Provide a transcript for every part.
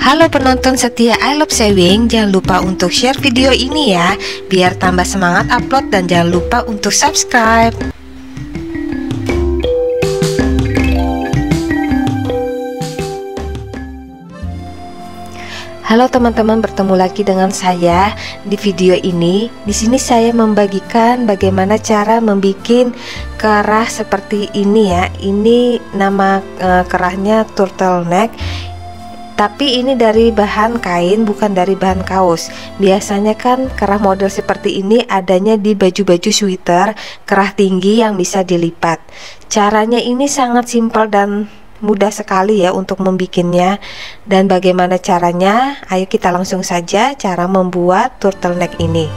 Halo penonton setia I Love Sewing, jangan lupa untuk share video ini ya, biar tambah semangat upload, dan jangan lupa untuk subscribe. Halo teman-teman, bertemu lagi dengan saya di video ini. Di sini saya membagikan bagaimana cara membuat kerah seperti ini ya. Ini nama kerahnya turtleneck. Tapi ini dari bahan kain, bukan dari bahan kaos. Biasanya kan kerah model seperti ini adanya di baju-baju sweater kerah tinggi yang bisa dilipat. Caranya ini sangat simpel dan mudah sekali ya untuk membikinnya. Dan bagaimana caranya? Ayo kita langsung saja cara membuat turtleneck ini.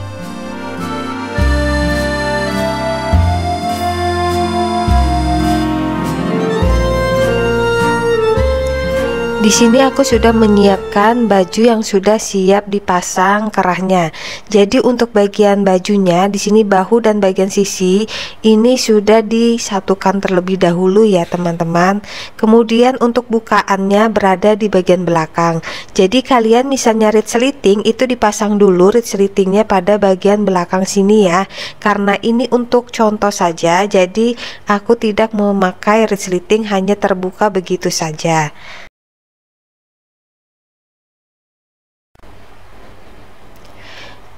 Di sini aku sudah menyiapkan baju yang sudah siap dipasang kerahnya. Jadi untuk bagian bajunya di sini bahu dan bagian sisi ini sudah disatukan terlebih dahulu ya teman-teman. Kemudian untuk bukaannya berada di bagian belakang. Jadi kalian misalnya resleting itu dipasang dulu resletingnya pada bagian belakang sini ya. Karena ini untuk contoh saja, jadi aku tidak memakai resleting, hanya terbuka begitu saja.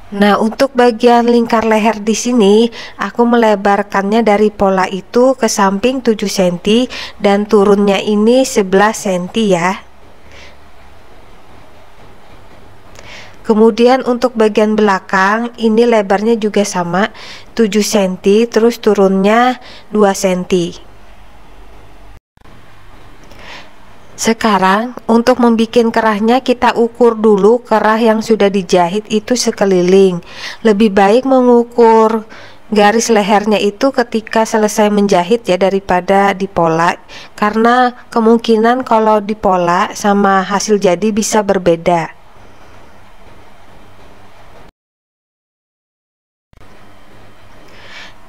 Nah, untuk bagian lingkar leher di sini aku melebarkannya dari pola itu ke samping 7 cm dan turunnya ini 11 cm ya. Kemudian untuk bagian belakang ini lebarnya juga sama 7 cm, terus turunnya 2 cm. Sekarang untuk membuat kerahnya kita ukur dulu kerah yang sudah dijahit itu sekeliling. Lebih baik mengukur garis lehernya itu ketika selesai menjahit ya, daripada dipola, karena kemungkinan kalau dipola sama hasil jadi bisa berbeda.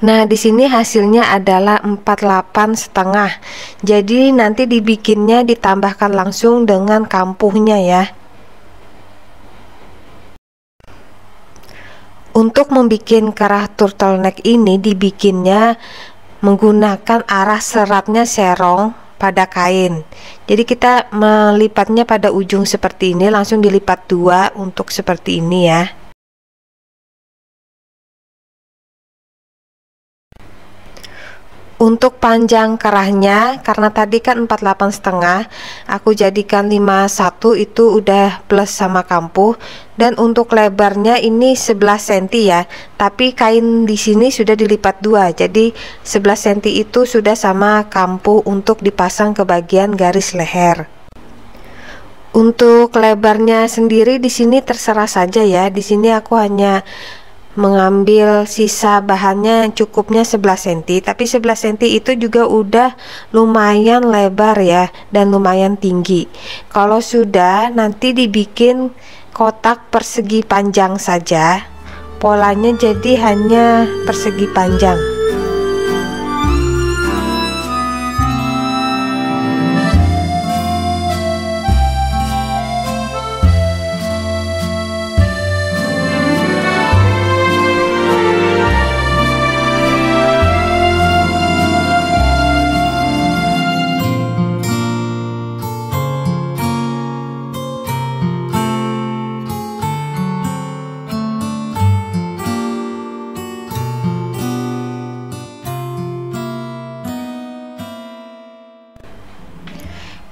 Nah, di sini hasilnya adalah 48,5. Jadi nanti dibikinnya ditambahkan langsung dengan kampuhnya ya. Untuk membuat kerah turtleneck ini dibikinnya menggunakan arah seratnya serong pada kain. Jadi kita melipatnya pada ujung seperti ini, langsung dilipat dua untuk seperti ini ya. Untuk panjang kerahnya, karena tadi kan 48,5, aku jadikan 51, itu udah plus sama kampuh. Dan untuk lebarnya ini 11 cm ya, tapi kain di sini sudah dilipat dua, jadi 11 cm itu sudah sama kampuh untuk dipasang ke bagian garis leher. Untuk lebarnya sendiri di sini terserah saja ya. Di sini aku hanya mengambil sisa bahannya yang cukupnya 11 cm, tapi 11 cm itu juga udah lumayan lebar ya, dan lumayan tinggi. Kalau sudah, nanti dibikin kotak persegi panjang saja, polanya jadi hanya persegi panjang.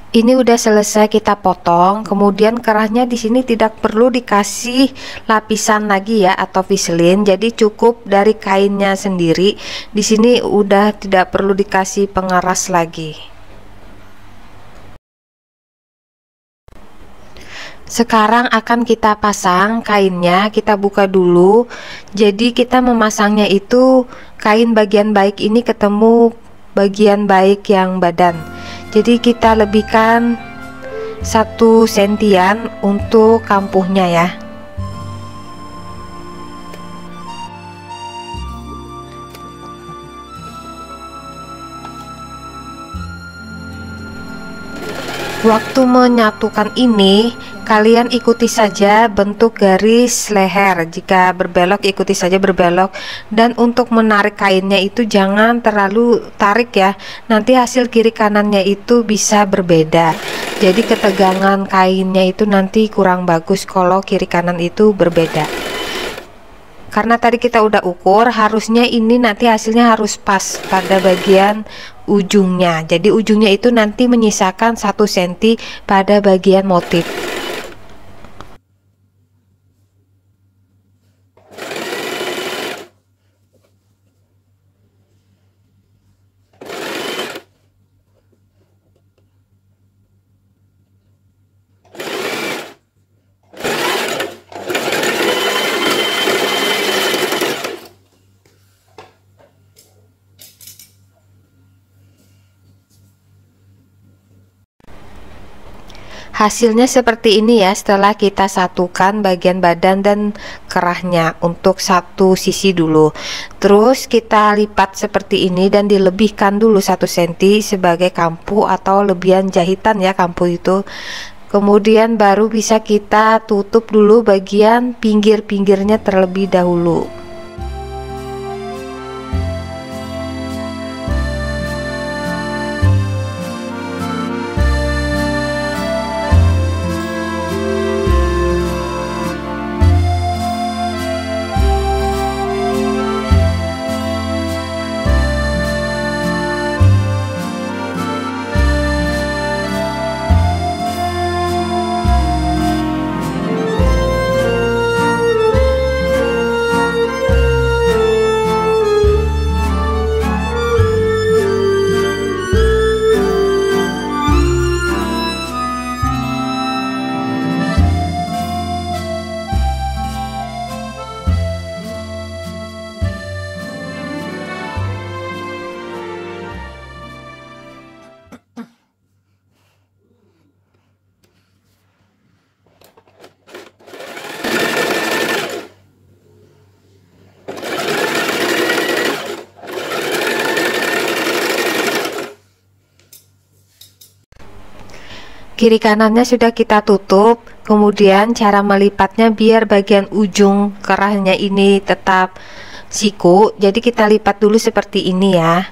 Ini udah selesai kita potong. Kemudian kerahnya di sini tidak perlu dikasih lapisan lagi ya, atau viselin, jadi cukup dari kainnya sendiri. Di sini udah tidak perlu dikasih pengeras lagi. Sekarang akan kita pasang kainnya, kita buka dulu. Jadi kita memasangnya itu kain bagian baik ini ketemu bagian baik yang badan. Jadi kita lebihkan 1 sentian untuk kampuhnya ya. Waktu menyatukan ini kalian ikuti saja bentuk garis leher. Jika berbelok, ikuti saja berbelok. Dan untuk menarik kainnya itu jangan terlalu tarik ya, nanti hasil kiri kanannya itu bisa berbeda. Jadi ketegangan kainnya itu nanti kurang bagus kalau kiri kanan itu berbeda. Karena tadi kita udah ukur, harusnya ini nanti hasilnya harus pas pada bagian ujungnya. Jadi ujungnya itu nanti menyisakan 1 cm pada bagian motif. Hasilnya seperti ini ya, setelah kita satukan bagian badan dan kerahnya untuk satu sisi dulu. Terus kita lipat seperti ini dan dilebihkan dulu 1 cm sebagai kampu atau lebihan jahitan ya, kampu itu. Kemudian baru bisa kita tutup dulu bagian pinggir-pinggirnya terlebih dahulu. Kiri kanannya sudah kita tutup. Kemudian cara melipatnya biar bagian ujung kerahnya ini tetap siku, jadi kita lipat dulu seperti ini ya.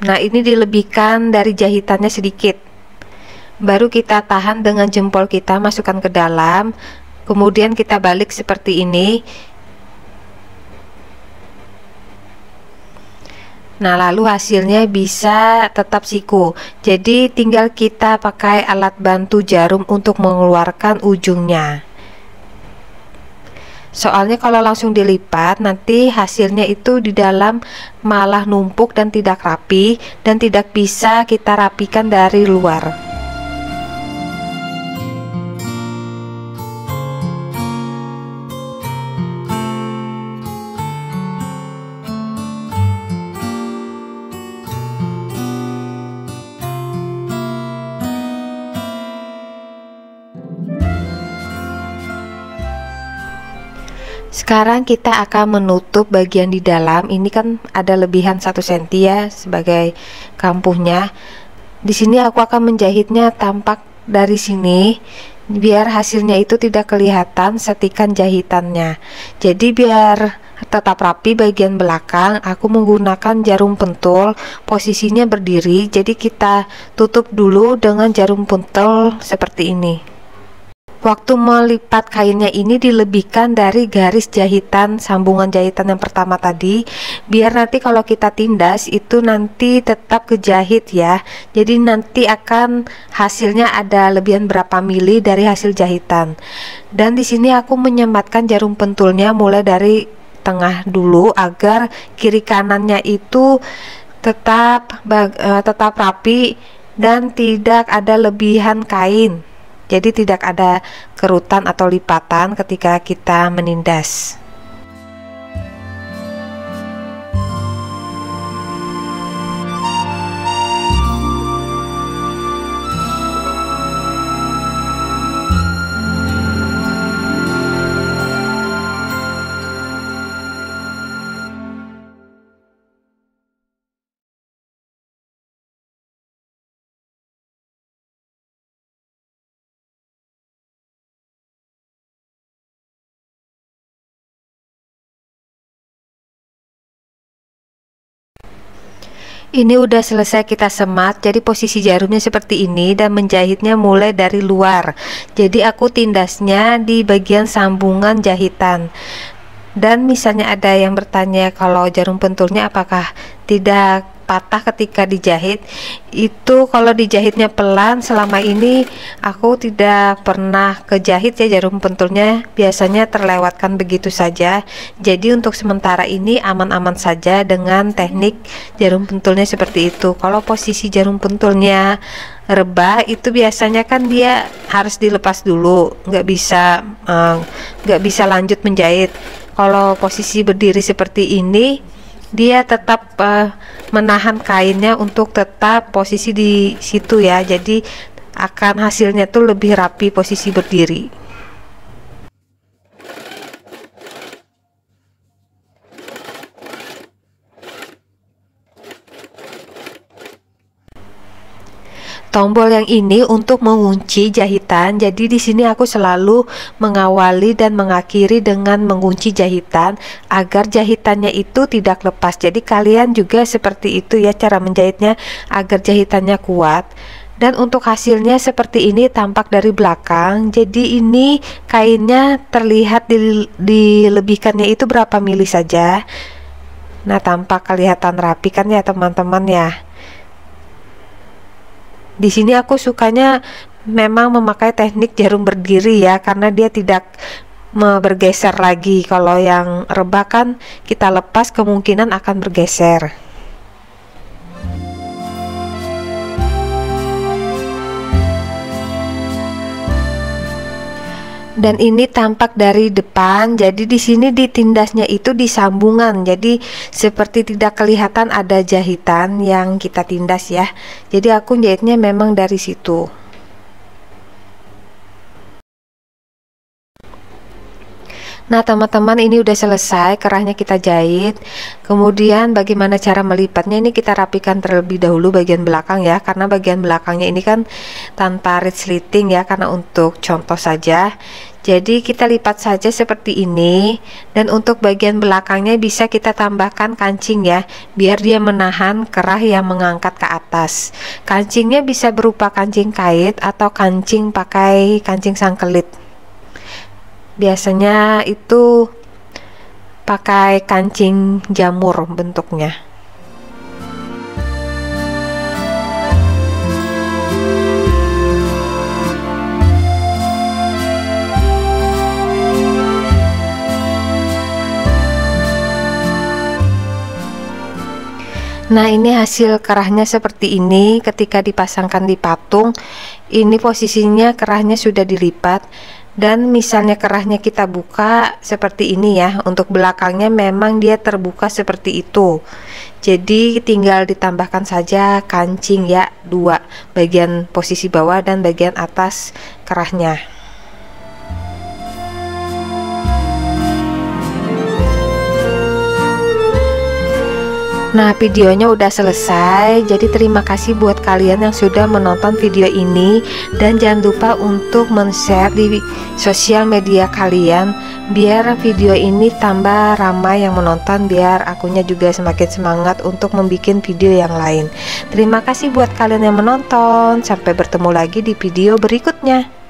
Nah, ini dilebihkan dari jahitannya sedikit. Baru kita tahan dengan jempol kita, masukkan ke dalam. Kemudian kita balik seperti ini. Nah, lalu hasilnya bisa tetap siku. Jadi tinggal kita pakai alat bantu jarum untuk mengeluarkan ujungnya. Soalnya kalau langsung dilipat nanti hasilnya itu di dalam malah numpuk dan tidak rapi, dan tidak bisa kita rapikan dari luar. Sekarang kita akan menutup bagian di dalam. Ini kan ada lebihan 1 cm ya sebagai kampuhnya. Di sini aku akan menjahitnya tampak dari sini biar hasilnya itu tidak kelihatan setikan jahitannya. Jadi biar tetap rapi bagian belakang, aku menggunakan jarum pentul, posisinya berdiri. Jadi kita tutup dulu dengan jarum pentul seperti ini. Waktu melipat kainnya ini dilebihkan dari garis jahitan, sambungan jahitan yang pertama tadi, biar nanti kalau kita tindas itu nanti tetap kejahit ya. Jadi nanti akan hasilnya ada lebihan berapa mili dari hasil jahitan. Dan di sini aku menyematkan jarum pentulnya mulai dari tengah dulu agar kiri kanannya itu tetap rapi dan tidak ada lebihan kain. Jadi tidak ada kerutan atau lipatan ketika kita menindas. Ini udah selesai kita semat, jadi posisi jarumnya seperti ini dan menjahitnya mulai dari luar. Jadi aku tindasnya di bagian sambungan jahitan. Dan misalnya ada yang bertanya kalau jarum pentulnya apakah tidak patah ketika dijahit, itu kalau dijahitnya pelan. Selama ini aku tidak pernah kejahit ya, jarum pentulnya biasanya terlewatkan begitu saja. Jadi untuk sementara ini aman-aman saja dengan teknik jarum pentulnya seperti itu. Kalau posisi jarum pentulnya rebah itu biasanya kan dia harus dilepas dulu, nggak bisa lanjut menjahit. Kalau posisi berdiri seperti ini, dia tetap menahan kainnya untuk tetap posisi di situ ya, jadi akan hasilnya tuh lebih rapi posisi berdiri. Tombol yang ini untuk mengunci jahitan, jadi di sini aku selalu mengawali dan mengakhiri dengan mengunci jahitan agar jahitannya itu tidak lepas. Jadi kalian juga seperti itu ya cara menjahitnya agar jahitannya kuat. Dan untuk hasilnya seperti ini tampak dari belakang. Jadi ini kainnya terlihat dilebihkannya itu berapa mili saja. Nah, tampak kelihatan rapi kan ya teman-teman ya. Di sini aku sukanya memang memakai teknik jarum berdiri ya, karena dia tidak bergeser lagi. Kalau yang rebah kan kita lepas kemungkinan akan bergeser. Dan ini tampak dari depan, jadi di sini ditindasnya itu di sambungan, jadi seperti tidak kelihatan ada jahitan yang kita tindas ya. Jadi aku jahitnya memang dari situ. Nah teman-teman, ini udah selesai kerahnya kita jahit. Kemudian bagaimana cara melipatnya, ini kita rapikan terlebih dahulu bagian belakang ya, karena bagian belakangnya ini kan tanpa resleting ya, karena untuk contoh saja. Jadi kita lipat saja seperti ini, dan untuk bagian belakangnya bisa kita tambahkan kancing ya, biar dia menahan kerah yang mengangkat ke atas. Kancingnya bisa berupa kancing kait atau kancing pakai kancing sangkelit. Biasanya itu pakai kancing jamur bentuknya. Nah ini hasil kerahnya seperti ini. Ketika dipasangkan di patung, ini posisinya kerahnya sudah dilipat. Dan misalnya kerahnya kita buka seperti ini ya, untuk belakangnya memang dia terbuka seperti itu. Jadi tinggal ditambahkan saja kancing ya, dua, bagian posisi bawah dan bagian atas kerahnya. Nah videonya udah selesai, jadi terima kasih buat kalian yang sudah menonton video ini, dan jangan lupa untuk men-share di sosial media kalian biar video ini tambah ramai yang menonton, biar akunya juga semakin semangat untuk membuat video yang lain. Terima kasih buat kalian yang menonton, sampai bertemu lagi di video berikutnya.